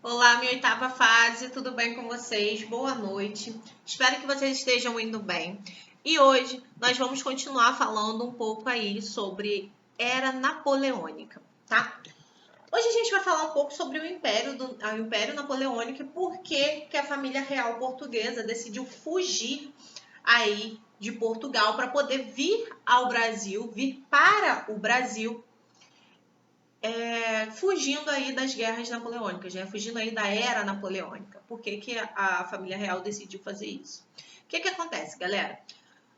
Olá, minha oitava fase, tudo bem com vocês? Boa noite. Espero que vocês estejam indo bem. E hoje nós vamos continuar falando um pouco aí sobre era napoleônica, tá? Hoje a gente vai falar um pouco sobre o Império Napoleônico e por que a família real portuguesa decidiu fugir aí de Portugal para poder vir ao Brasil, vir para o Brasil fugindo aí das guerras napoleônicas, né? Fugindo aí da era napoleônica. Por que a família real decidiu fazer isso? O que acontece, galera?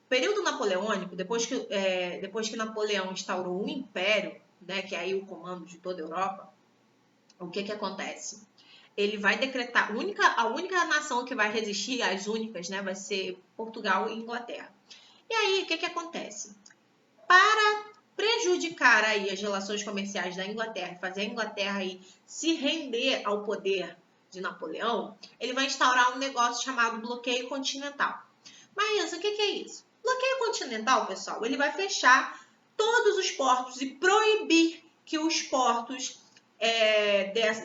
Período napoleônico, depois que Napoleão instaurou um império, né, que é aí o comando de toda a Europa, o que acontece? Ele vai decretar, a única nação que vai resistir, as únicas, né, vai ser Portugal e Inglaterra. E aí, o que acontece? Para prejudicar aí as relações comerciais da Inglaterra, fazer a Inglaterra aí se render ao poder de Napoleão, ele vai instaurar um negócio chamado bloqueio continental. Mas o que é isso? Bloqueio continental, pessoal, ele vai fechar todos os portos e proibir que os portos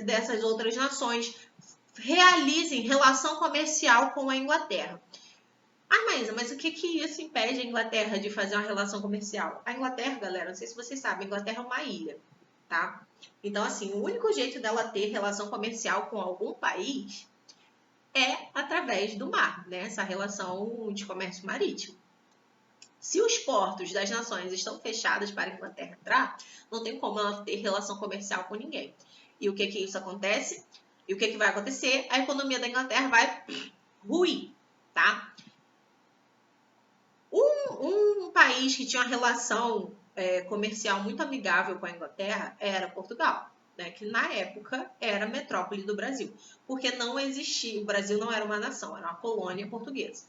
dessas outras nações realizem relação comercial com a Inglaterra. Ah, Maísa, mas o que isso impede a Inglaterra de fazer uma relação comercial? A Inglaterra, galera, não sei se vocês sabem, a Inglaterra é uma ilha, tá? Então, assim, o único jeito dela ter relação comercial com algum país é através do mar, né? Essa relação de comércio marítimo. Se os portos das nações estão fechados para a Inglaterra entrar, não tem como ela ter relação comercial com ninguém. E o que isso acontece? E o que vai acontecer? A economia da Inglaterra vai ruir, tá? Um país que tinha uma relação comercial muito amigável com a Inglaterra era Portugal, né, que na época era a metrópole do Brasil, porque não existia, o Brasil não era uma nação, era uma colônia portuguesa.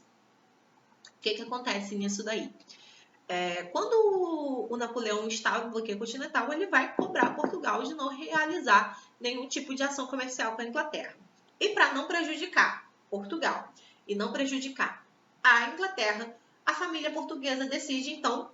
O que acontece nisso daí? Quando o Napoleão instala o bloqueio continental, ele vai cobrar Portugal de não realizar nenhum tipo de ação comercial com a Inglaterra. E para não prejudicar Portugal e não prejudicar a Inglaterra, a família portuguesa decide, então,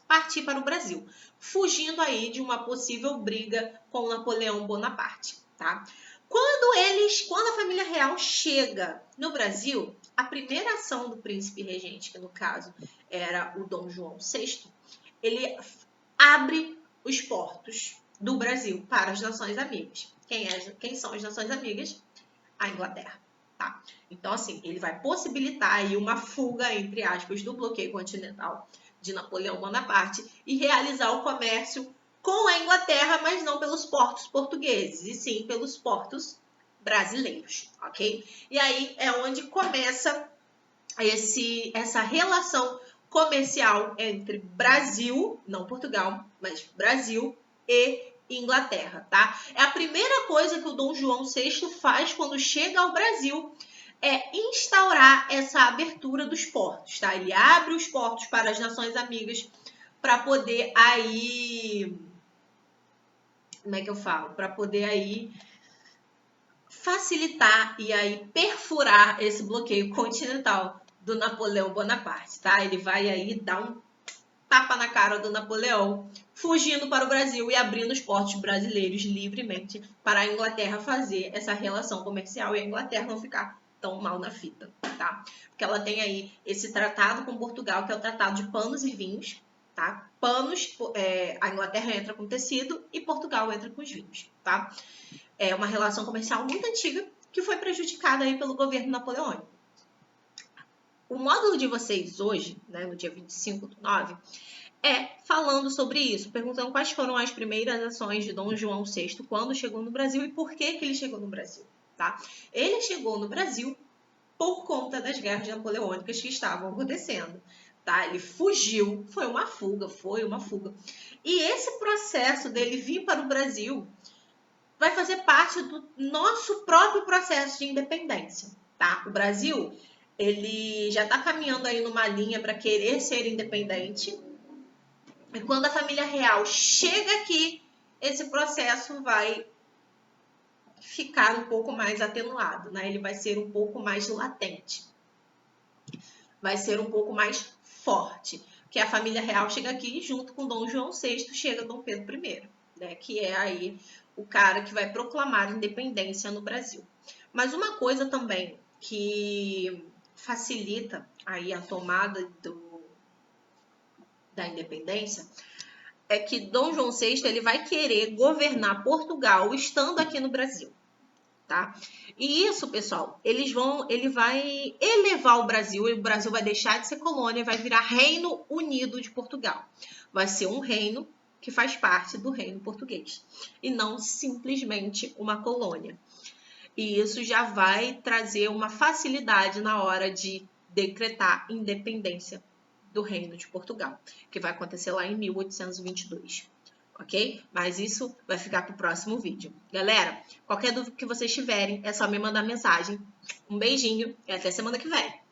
partir para o Brasil, fugindo aí de uma possível briga com Napoleão Bonaparte, tá? Quando a família real chega no Brasil, a primeira ação do príncipe regente, que no caso era o Dom João VI, ele abre os portos do Brasil para as nações amigas. Quem são as nações amigas? A Inglaterra. Tá? Então, assim, ele vai possibilitar aí uma fuga, entre aspas, do bloqueio continental de Napoleão Bonaparte e realizar o comércio com a Inglaterra, mas não pelos portos portugueses, e sim pelos portos brasileiros, ok? E aí é onde começa essa relação comercial entre Brasil, não Portugal, mas Brasil e Inglaterra, tá? É a primeira coisa que o Dom João VI faz quando chega ao Brasil, é instaurar essa abertura dos portos, tá? Ele abre os portos para as nações amigas para poder aí, como é que eu falo? Para poder aí facilitar e aí perfurar esse bloqueio continental do Napoleão Bonaparte, tá? Ele vai aí dar um tapa na cara do Napoleão, fugindo para o Brasil e abrindo os portos brasileiros livremente para a Inglaterra fazer essa relação comercial e a Inglaterra não ficar tão mal na fita, tá? Porque ela tem aí esse tratado com Portugal, que é o Tratado de Panos e Vinhos, tá? Panos, a Inglaterra entra com tecido e Portugal entra com os vinhos, tá? É uma relação comercial muito antiga que foi prejudicada aí pelo governo napoleônico. O módulo de vocês hoje, né, no dia 25/9, é falando sobre isso, perguntando quais foram as primeiras ações de Dom João VI quando chegou no Brasil e por que ele chegou no Brasil, tá? Ele chegou no Brasil por conta das guerras napoleônicas que estavam acontecendo, tá? Ele fugiu, foi uma fuga. E esse processo dele vir para o Brasil vai fazer parte do nosso próprio processo de independência, tá? O Brasil, ele já está caminhando aí numa linha para querer ser independente. E quando a família real chega aqui, esse processo vai ficar um pouco mais atenuado, né? Ele vai ser um pouco mais latente. Vai ser um pouco mais forte. Porque a família real chega aqui junto com Dom João VI, chega Dom Pedro I. né, que é aí o cara que vai proclamar a independência no Brasil. Mas uma coisa também que facilita aí a tomada da independência é que Dom João VI ele vai querer governar Portugal estando aqui no Brasil, tá? E isso, pessoal, ele vai elevar o Brasil e o Brasil vai deixar de ser colônia e vai virar Reino Unido de Portugal. Vai ser um reino que faz parte do reino português e não simplesmente uma colônia. E isso já vai trazer uma facilidade na hora de decretar independência do Reino de Portugal, que vai acontecer lá em 1822, ok? Mas isso vai ficar para o próximo vídeo. Galera, qualquer dúvida que vocês tiverem, é só me mandar mensagem. Um beijinho e até semana que vem.